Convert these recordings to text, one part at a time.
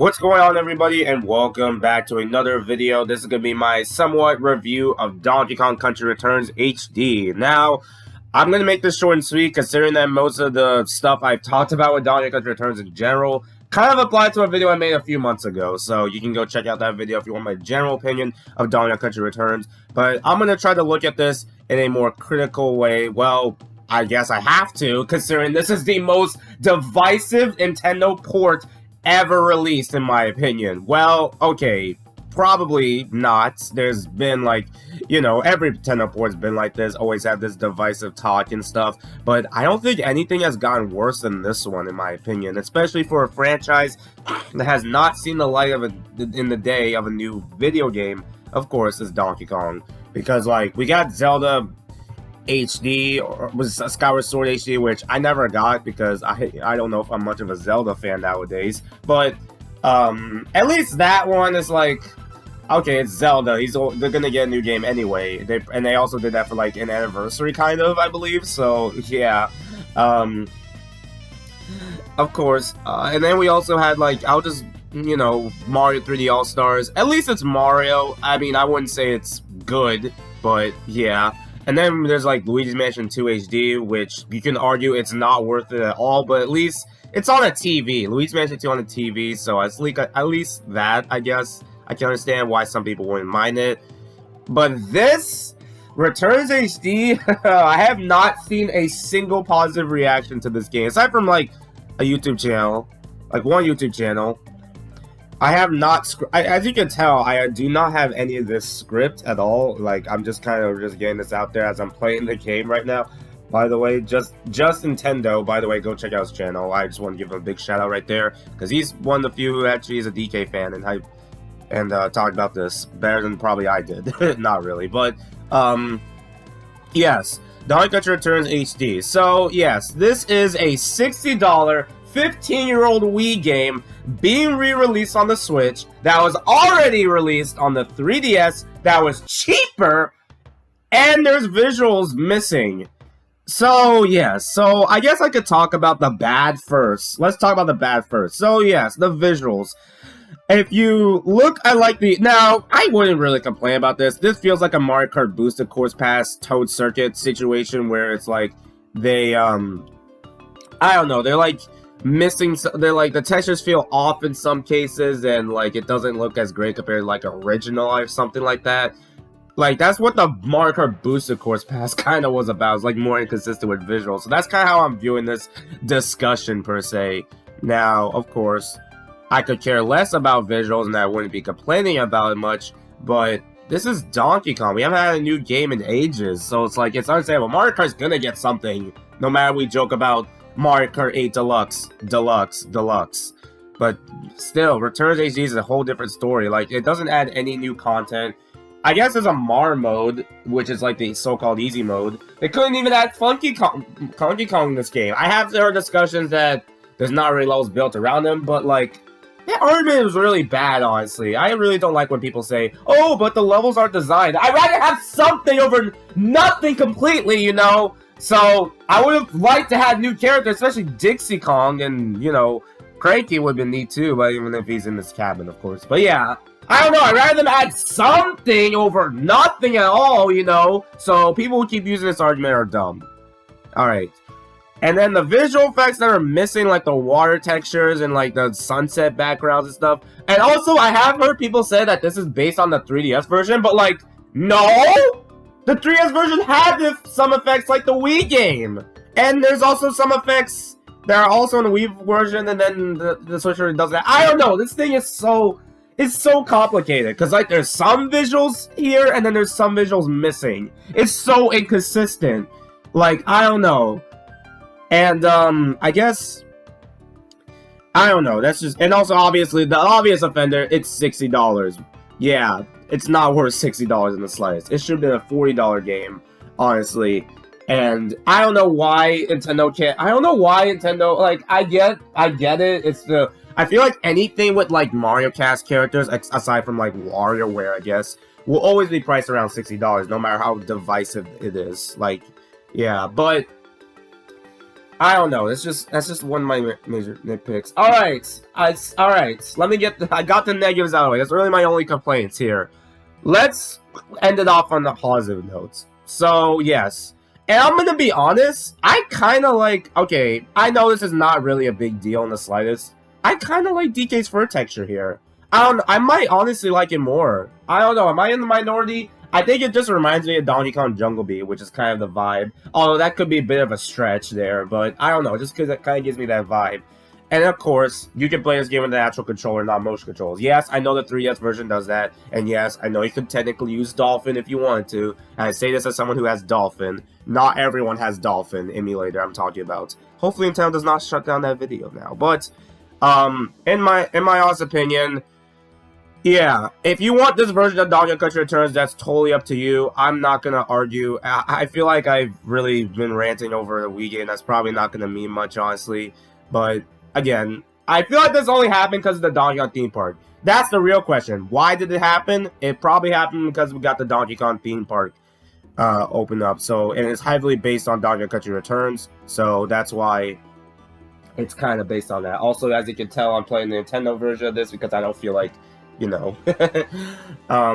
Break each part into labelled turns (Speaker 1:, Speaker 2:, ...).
Speaker 1: What's going on, everybody, and welcome back to another video. This is going to be my somewhat review of Donkey Kong Country Returns HD. Now, I'm going to make this short and sweet, considering that most of the stuff I've talked about with Donkey Kong Country Returns in general kind of applied to a video I made a few months ago. So you can go check out that video if you want my general opinion of Donkey Kong Country Returns. But I'm going to try to look at this in a more critical way. Well, I guess I have to, considering this is the most divisive Nintendo port ever released, in my opinion. Well, okay, probably not. There's been, like, you know, every Nintendo port's been like this, always have this divisive talk and stuff, but I don't think anything has gotten worse than this one, in my opinion, especially for a franchise that has not seen the light of in the day of a new video game. Of course, is Donkey Kong, because, like, we got Zelda HD, or was Skyward Sword HD, which I never got because I don't know if I'm much of a Zelda fan nowadays, but at least that one is like, okay, it's Zelda, they're gonna get a new game anyway, they also did that for like an anniversary, kind of, I believe, so yeah, of course, and then we also had, like, you know, Mario 3D All-Stars. At least it's Mario. I mean, I wouldn't say it's good, but yeah. And then there's, like, Luigi's Mansion 2 HD, which you can argue it's not worth it at all, but at least it's on a TV. Luigi's Mansion 2 on a TV, so at least that, I guess. I can understand why some people wouldn't mind it. But this Returns HD, I have not seen a single positive reaction to this game, aside from, like, a YouTube channel, like one YouTube channel. I have not, as you can tell, I do not have any of this script at all. Like, I'm just kind of just getting this out there as I'm playing the game right now. By the way, just Nintendo, by the way, go check out his channel. I just want to give him a big shout out right there, because he's one of the few who actually is a DK fan and talked about this better than probably I did. Not really, but yes, Donkey Kong Country Returns HD. So yes, this is a $60 15-year-old Wii game being re-released on the Switch that was already released on the 3DS that was cheaper, and there's visuals missing. So yes, so I guess I could talk about the bad first. Let's talk about the bad first. So yes, the visuals. If you look, now, I wouldn't really complain about this. This feels like a Mario Kart Boosted Course Pass Toad Circuit situation where it's like they, I don't know, they're like missing, they're like, the textures feel off in some cases, and like it doesn't look as great compared to like original or something like that. Like, that's what the Mario Kart Boosted Course Pass kind of was about. It's like more inconsistent with visuals. So that's kind of how I'm viewing this discussion per se. Now, of course, I could care less about visuals and I wouldn't be complaining about it much, but this is Donkey Kong. We haven't had a new game in ages, so it's like, it's understandable. Mario Kart's gonna get something, no matter we joke about Mario Kart 8 Deluxe. But still, Returns HD is a whole different story. Like, it doesn't add any new content. I guess there's a Mar mode, which is like the so-called easy mode. They couldn't even add Funky Kong in this game. I have heard discussions that there's not really levels built around them, but like, the argument was really bad, honestly. I really don't like when people say, oh, but the levels aren't designed. I'd rather have something over nothing completely, you know? So, I would have liked to have new characters, especially Dixie Kong, and, you know, Cranky would have been neat too, but even if he's in this cabin, of course. But yeah, I don't know, I'd rather them add something over nothing at all, you know? So, people who keep using this argument are dumb. Alright. And then the visual effects that are missing, like the water textures and like the sunset backgrounds and stuff. And also, I have heard people say that this is based on the 3DS version, but like, no! The 3DS version had some effects like the Wii game! And there's also some effects that are also in the Wii version, and then the Switch version doesn't. I don't know, this thing is so... It's so complicated, because like there's some visuals here, and then there's some visuals missing. It's so inconsistent. Like, I don't know. And, I guess, I don't know, that's just, and also, obviously, the obvious offender, it's $60. Yeah, it's not worth $60 in the slightest. It should have been a $40 game, honestly. And I don't know why Nintendo can't, like, I get it, I feel like anything with, like, Mario Cast characters, aside from, like, WarioWare, I guess, will always be priced around $60, no matter how divisive it is. Like, yeah, but I don't know. That's just one of my major nitpicks. All right, all right. Let me get. I got the negatives out of the way. That's really my only complaints here. Let's end it off on the positive notes. So yes, and I'm gonna be honest. I kind of like. Okay, I know this is not really a big deal in the slightest. I kind of like DK's fur texture here. I might honestly like it more. I don't know. Am I in the minority? I think it just reminds me of Donkey Kong Jungle Beat, which is kind of the vibe. Although that could be a bit of a stretch there, but I don't know, just because it kind of gives me that vibe. And of course, you can play this game with the actual controller, not motion controls. Yes, I know the 3DS version does that, and yes, I know you could technically use Dolphin if you wanted to. And I say this as someone who has Dolphin. Not everyone has Dolphin emulator I'm talking about. Hopefully Nintendo does not shut down that video now. But in my honest opinion, yeah, if you want this version of Donkey Kong Country Returns, that's totally up to you. I'm not going to argue. I feel like I've really been ranting over the Wii game. That's probably not going to mean much, honestly. But, again, I feel like this only happened because of the Donkey Kong theme park. That's the real question. Why did it happen? It probably happened because we got the Donkey Kong theme park open up. So, and it's heavily based on Donkey Kong Country Returns. So, that's why it's kind of based on that. Also, as you can tell, I'm playing the Nintendo version of this because I don't feel like, you know.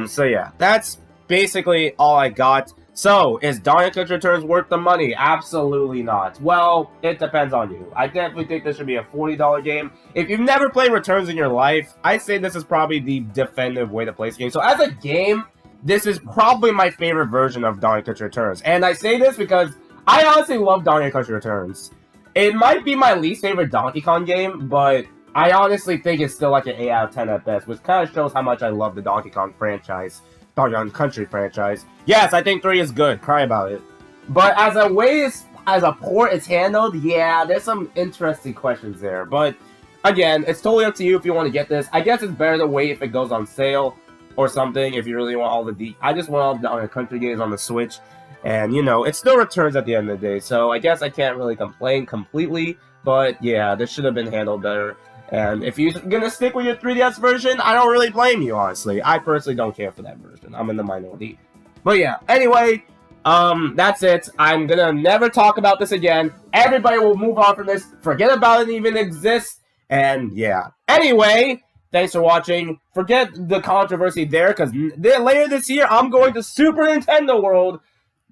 Speaker 1: So yeah, that's basically all I got. So, is Donkey Kong Country Returns worth the money? Absolutely not. Well, it depends on you. I definitely think this should be a $40 game. If you've never played Returns in your life, I'd say this is probably the definitive way to play this game. So as a game, this is probably my favorite version of Donkey Kong Country Returns. And I say this because I honestly love Donkey Kong Country Returns. It might be my least favorite Donkey Kong game, but I honestly think it's still like an 8 out of 10 at best, which kind of shows how much I love the Donkey Kong franchise. Donkey Kong Country franchise. Yes, I think 3 is good. Cry about it. But as a port it's handled, yeah, there's some interesting questions there. But again, it's totally up to you if you want to get this. I guess it's better to wait if it goes on sale or something if you really want all the I just want all the Donkey Kong Country games on the Switch. And, you know, it still returns at the end of the day. So I guess I can't really complain completely. But yeah, this should have been handled better. And if you're gonna stick with your 3DS version, I don't really blame you, honestly. I personally don't care for that version. I'm in the minority. But yeah, anyway, that's it. I'm gonna never talk about this again. Everybody will move on from this. Forget about it even exists. And yeah. Anyway, thanks for watching. Forget the controversy there, because later this year, I'm going to Super Nintendo World.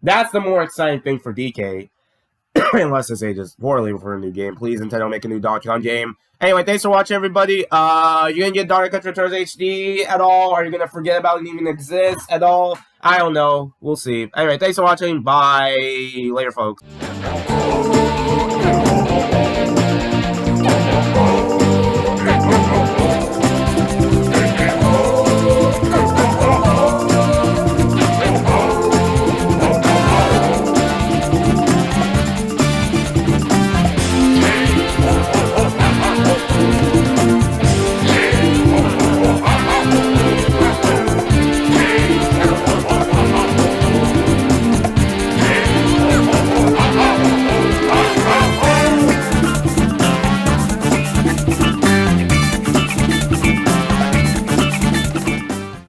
Speaker 1: That's the more exciting thing for DK. Unless this ages poorly for a new game. Please, Nintendo, make a new Donkey Kong game. Anyway, thanks for watching, everybody. You gonna get Donkey Kong Country Returns HD at all? Are you gonna forget about it even exists at all? I don't know. We'll see. Anyway, thanks for watching. Bye. Later, folks.